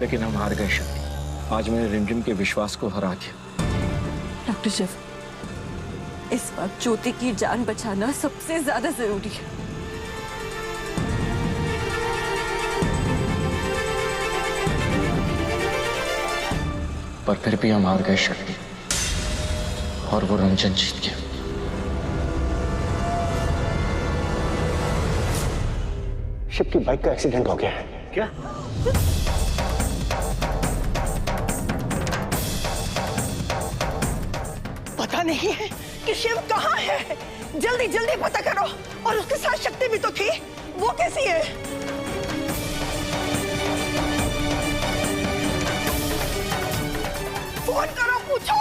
लेकिन हम हार गए शक्ति। आज मैंने रिमझिम के विश्वास को हरा दिया। डॉक्टर शिव, इस वक्त ज्योति की जान बचाना सबसे ज्यादा जरूरी है। पर फिर भी हम हार गए शक्ति, और वो रंजन जीत गया। शिव की बाइक का एक्सीडेंट हो गया है। क्या? पता नहीं है कि शिव कहाँ है। जल्दी जल्दी पता करो। और उसके साथ शक्ति भी तो थी, वो कैसी है? फोन करो, पूछो।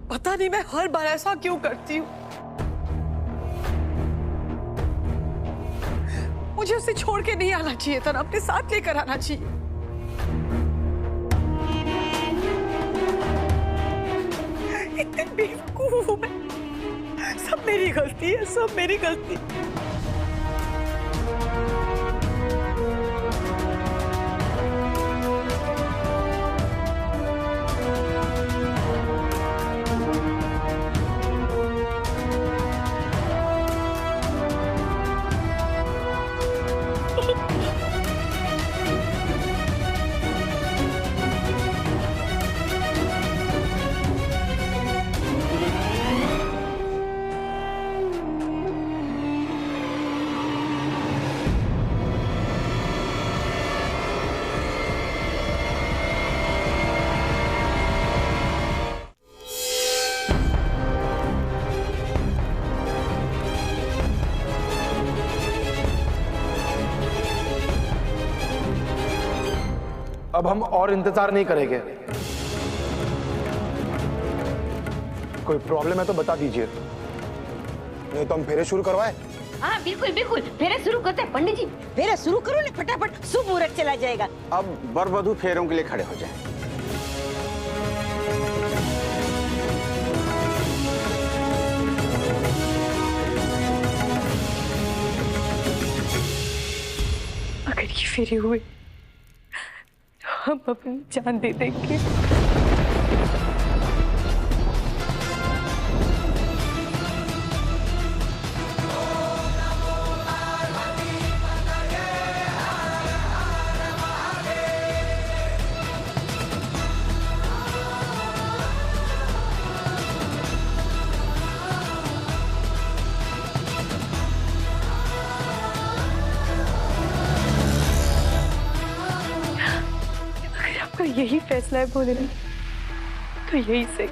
पता नहीं मैं हर बार ऐसा क्यों करती हूँ। मुझे उसे छोड़ के नहीं आना चाहिए था ना, अपने साथ लेकर आना चाहिए। इतनी बेवकूफ हूं मैं। सब मेरी गलती है, सब मेरी गलती। अब हम और इंतजार नहीं करेंगे। कोई प्रॉब्लम है तो बता दीजिए, नहीं तो हम फेरे शुरू करवाए। हाँ बिल्कुल बिल्कुल, फेरे शुरू करते हैं पंडित जी। फेरे शुरू करो ना फटाफट, शुभ मुहूर्त चला जाएगा। अब वर वधू फेरों के लिए खड़े हो जाएं। अगर ये फेरे हुए हम अपनी जान दे देंगे। यही फैसला है भोलेनाथ, तो यही सही।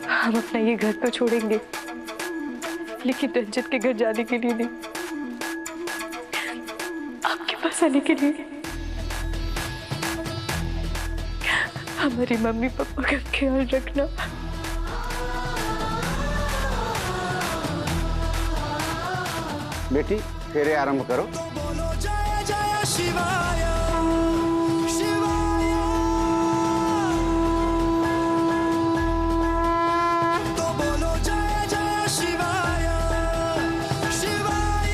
हम अपना ये घर तो छोड़ेंगे, लेकिन रंजन के घर जाने के लिए नहीं, आपके पास आने के लिए। हमारी मम्मी पापा का ख्याल रखना। बेटी फेरे आरंभ करो। शिवाय शिवाय, तो बोलो जय जय शिवाय शिवाय।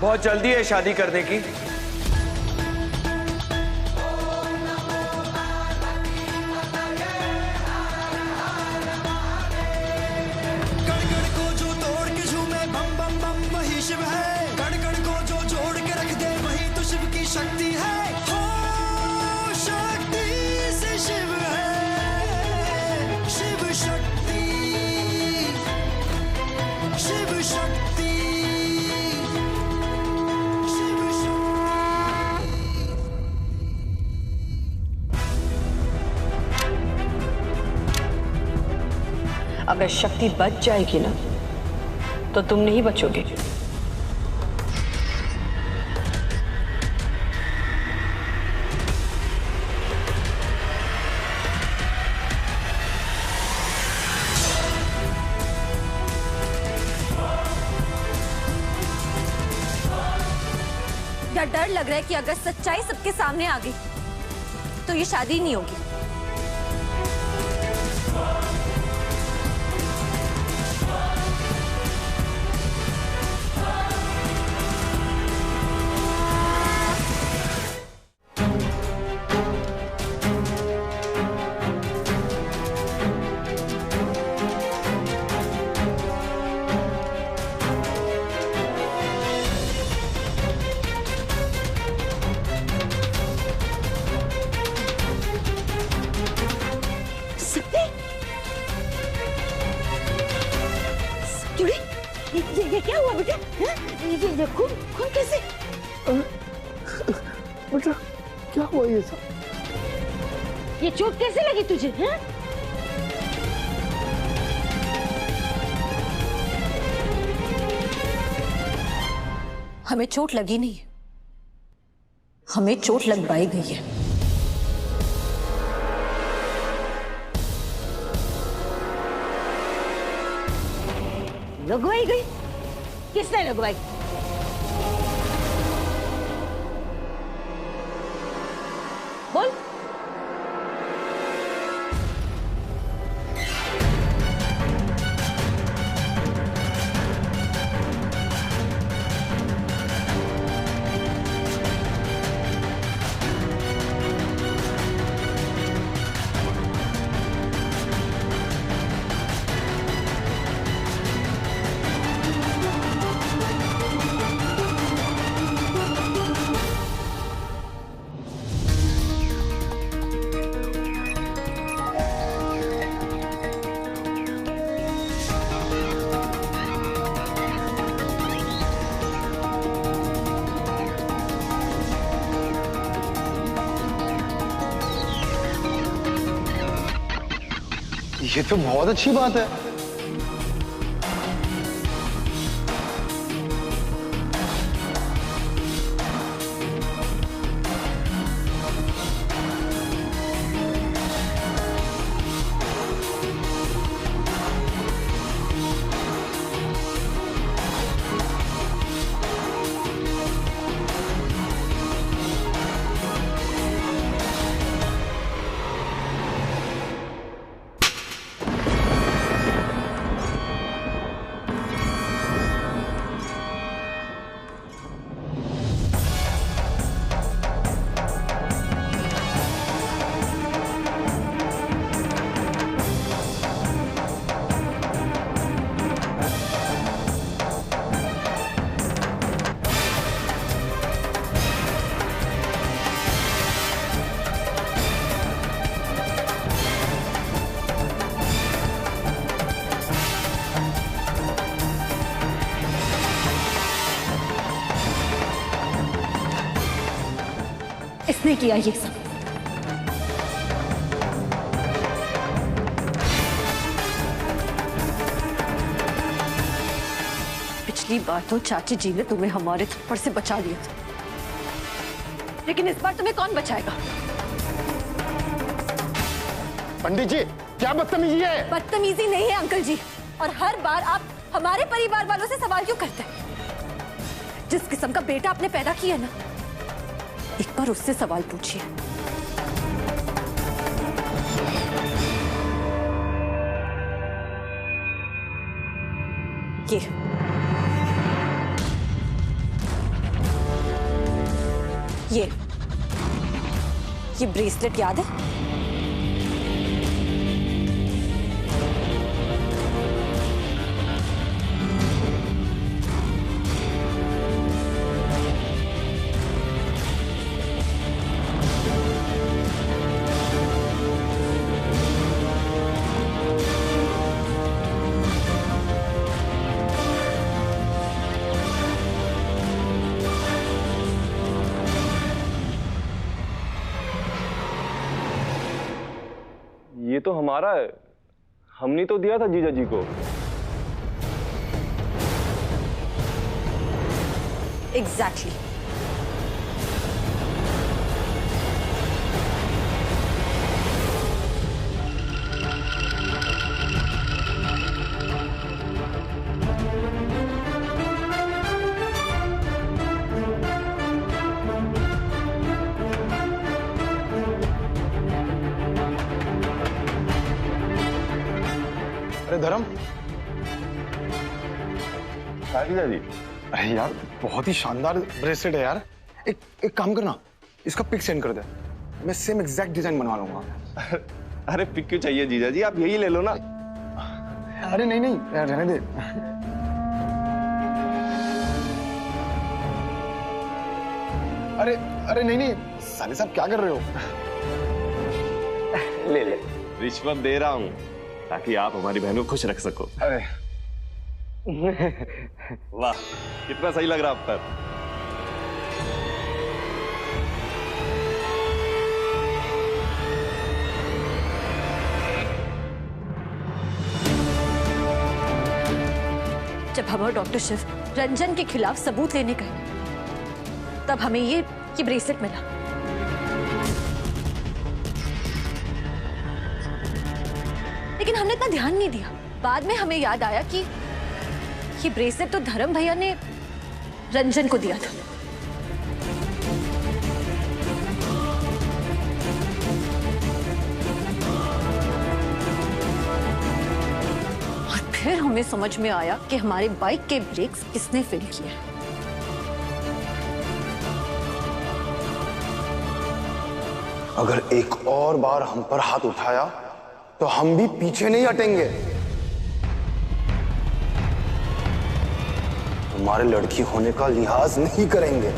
बहुत जल्दी है शादी करने की। शक्ति है, हो शक्ति से शिव है, शिव शक्ति, शिव शक्ति, शिव शक्ति। अगर शक्ति बच जाएगी ना, तो तुम नहीं बचोगे। डर लग रहा है कि अगर सच्चाई सबके सामने आ गई तो ये शादी नहीं होगी। ये क्या हुआ बेटा? ये खून खून कैसे? बेटा क्या हुआ ये सब? ये चोट कैसे लगी तुझे? हैं? हमें चोट लगी नहीं है, हमें चोट लगवाई गई है। लगवाई गई? किसने लगवाई? बोल। ये तो बहुत अच्छी बात है। इसने किया ये सब। पिछली बार तो चाची जी ने तुम्हें हमारे थप्पड़ से बचा लिया था, लेकिन इस बार तुम्हें कौन बचाएगा? पंडित जी क्या बदतमीजी है? बदतमीजी नहीं है अंकल जी, और हर बार आप हमारे परिवार वालों से सवाल क्यों करते हैं? जिस किस्म का बेटा आपने पैदा किया ना, एक बार उससे सवाल पूछिए। ये ब्रेसलेट याद है? ये तो हमारा है, हमने तो दिया था जीजा जी को। एग्जैक्टली। अरे धर्म, जीजा जी। अरे यार बहुत ही शानदार ब्रेसलेट है यार। एक काम करना, इसका पिक सेंड कर दे, मैं सेम एग्जैक्ट डिजाइन बनवा लूंगा। अरे पिक क्यों चाहिए जीजा जी, आप यही ले लो ना। अरे नहीं नहीं यार, रहने दे। अरे अरे नहीं नहीं साले साहब क्या कर रहे हो? ले ले, रिश्वत दे रहा हूँ ताकि आप हमारी बहन को खुश रख सको। अरे वाह, कितना सही लग रहा आप पर। जब हम और डॉक्टर शिव रंजन के खिलाफ सबूत लेने गए तब हमें ये ब्रेसलेट मिला। लेकिन हमने इतना ध्यान नहीं दिया। बाद में हमें याद आया कि ये ब्रेसलेट तो धर्म भैया ने रंजन को दिया था। और फिर हमें समझ में आया कि हमारे बाइक के ब्रेक्स किसने फेल किए हैं। अगर एक और बार हम पर हाथ उठाया तो हम भी पीछे नहीं हटेंगे। हमारे लड़की होने का लिहाज नहीं करेंगे।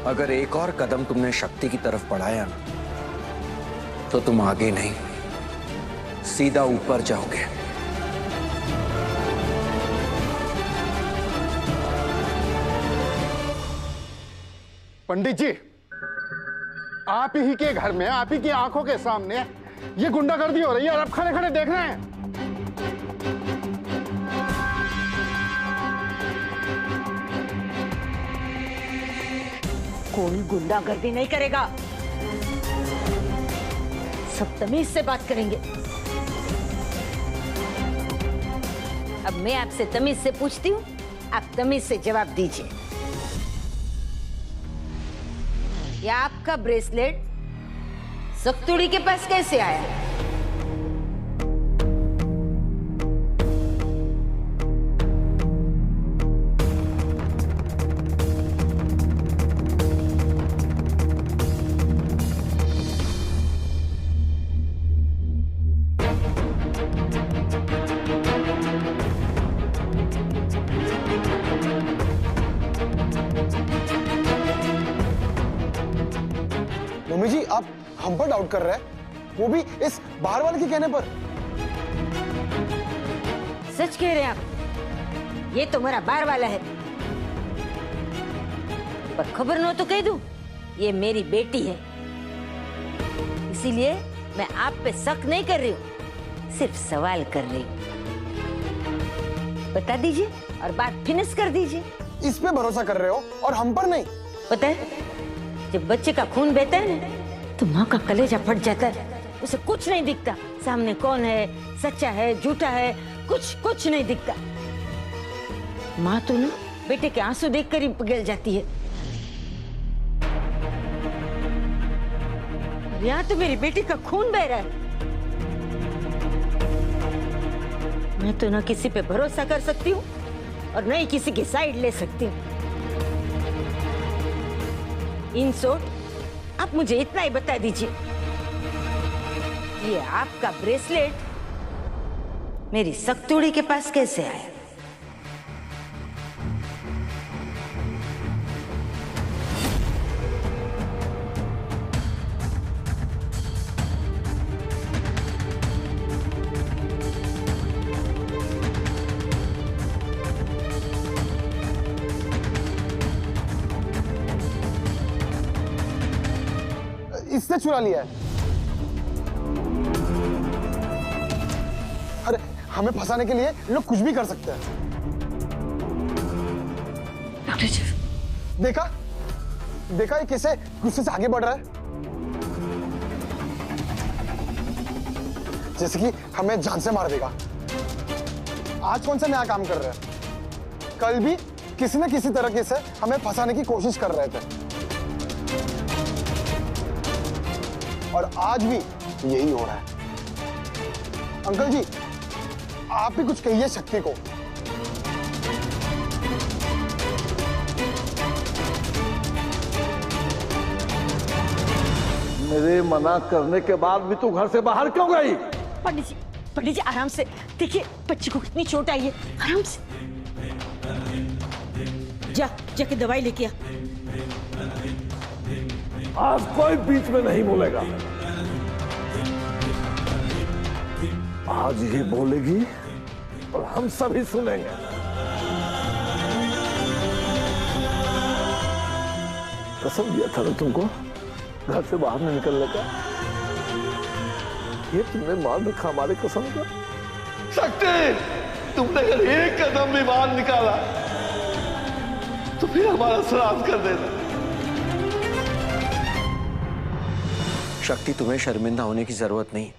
अगर एक और कदम तुमने शक्ति की तरफ बढ़ाया ना, तो तुम आगे नहीं, सीधा ऊपर जाओगे। पंडित जी, आप ही के घर में, आप ही की आंखों के सामने ये गुंडागर्दी हो रही है और आप खड़े खड़े देख रहे हैं। कोई गुंडागर्दी नहीं करेगा, सब तमीज से बात करेंगे। अब मैं आपसे तमीज से पूछती हूँ, आप तमीज से जवाब दीजिए। ये आपका ब्रेसलेट सक्तुड़ी के पास कैसे आया? मम्मी जी, आप हम पर डाउट कर रहे हैं, वो भी इस बाहर वाले के कहने पर। सच कह रहे हैं आप? ये तो मेरा बार वाला है, पर खबर न तो कह दूं, ये मेरी बेटी है। इसीलिए मैं आप पे शक नहीं कर रही हूँ, सिर्फ सवाल कर रही हूँ। बता दीजिए और बात फिनिश कर दीजिए। इस पे भरोसा कर रहे हो और हम पर नहीं? पता है, जब बच्चे का खून बहता है ना, तो माँ का कलेजा फट जाता है। उसे कुछ नहीं दिखता, सामने कौन है, सच्चा है, झूठा है, कुछ नहीं दिखता। माँ तो ना बेटे के आंसू देखकर ही पिघल जाती है। यहाँ तो मेरी बेटी का खून बह रहा है। मैं तो ना किसी पे भरोसा कर सकती हूँ और न ही किसी की साइड ले सकती हूँ। इन शॉर्ट, आप मुझे इतना ही बता दीजिए, ये आपका ब्रेसलेट मेरी सक्तुड़ी के पास कैसे आया? इसने चुरा लिया है। अरे, हमें फंसाने के लिए लोग कुछ भी कर सकते हैं। डॉक्टर शिव, देखा ये कैसे गुस्से से आगे बढ़ रहा है, जैसे कि हमें जान से मार देगा। आज कौन सा नया काम कर रहे हैं? कल भी किसी न किसी तरीके से हमें फंसाने की कोशिश कर रहे थे, और आज भी यही हो रहा है। अंकल जी, आप भी कुछ कहिए शक्ति को। मेरे मना करने के बाद भी तू घर से बाहर क्यों गई? पंडित जी आराम से देखिए, बच्ची को कितनी चोट आई है। आराम से जाके दवाई लेके आ। आज कोई बीच में नहीं बोलेगा। आज ही बोलेगी और हम सभी सुनेंगे। कसम दिया था ना तुमको घर से बाहर नहीं निकलने का, ये तुमने मान रखा हमारे कसम का। शक्ति, तुमने अगर एक कदम भी बाहर निकाला तो फिर हमारा श्राद्ध कर देना। शक्ति, तुम्हें शर्मिंदा होने की जरूरत नहीं।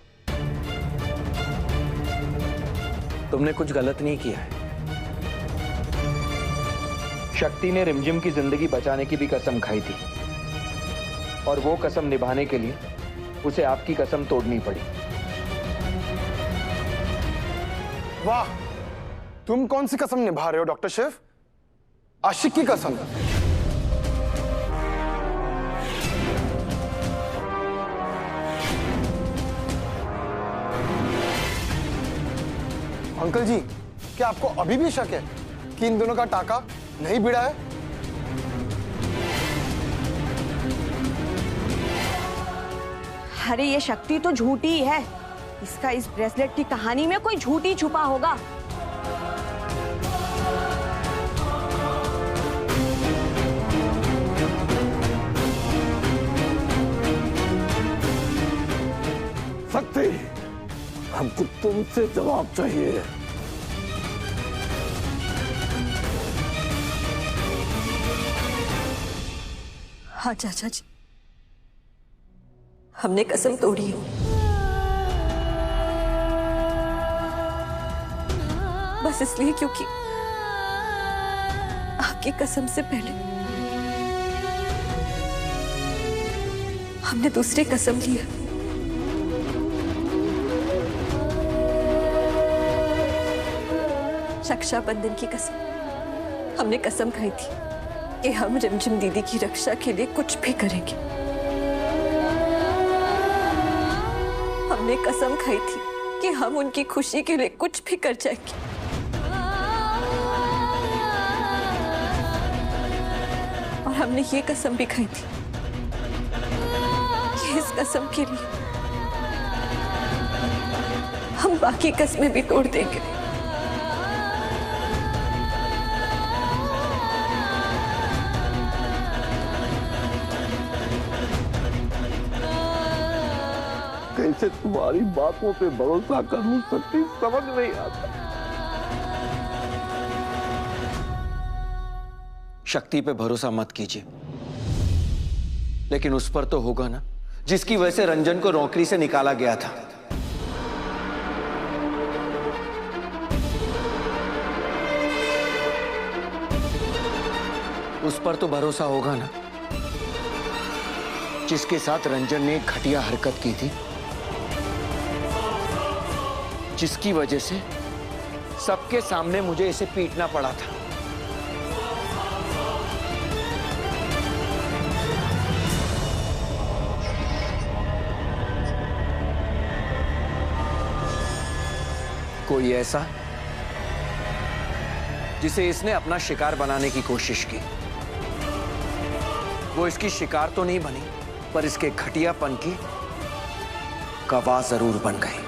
तुमने कुछ गलत नहीं किया है। शक्ति ने रिमझिम की जिंदगी बचाने की भी कसम खाई थी और वो कसम निभाने के लिए उसे आपकी कसम तोड़नी पड़ी। वाह, तुम कौन सी कसम निभा रहे हो डॉक्टर शिव? आशिक की कसम? अंकल जी, क्या आपको अभी भी शक है कि इन दोनों का टाका नहीं भिड़ा है? अरे ये शक्ति तो झूठी है। इसका इस ब्रेसलेट की कहानी में कोई झूठ ही छुपा होगा। शक्ति, हमको तुमसे जवाब चाहिए। हाँ चाचा जी, हमने कसम तोड़ी है। बस इसलिए क्योंकि आपकी कसम से पहले हमने दूसरी कसम ली है। रक्षाबंधन की कसम। हमने कसम खाई थी कि हम रिमझिम दीदी की रक्षा के लिए कुछ भी करेंगे। हमने कसम खाई थी कि हम उनकी खुशी के लिए कुछ भी कर जाएंगे। और हमने ये कसम भी खाई थी कि इस कसम के लिए हम बाकी कसमें भी तोड़ देंगे। कैसे तुम्हारी बातों पे भरोसा कर लूं सकती, समझ नहीं आता। शक्ति पे भरोसा मत कीजिए, लेकिन उस पर तो होगा ना जिसकी वजह से रंजन को नौकरी से निकाला गया था। उस पर तो भरोसा होगा ना जिसके साथ रंजन ने एक घटिया हरकत की थी, जिसकी वजह से सबके सामने मुझे इसे पीटना पड़ा था। कोई ऐसा जिसे इसने अपना शिकार बनाने की कोशिश की। वो इसकी शिकार तो नहीं बनी, पर इसके घटियापन की गवाह जरूर बन गई।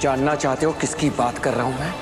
जानना चाहते हो किसकी बात कर रहा हूं मैं?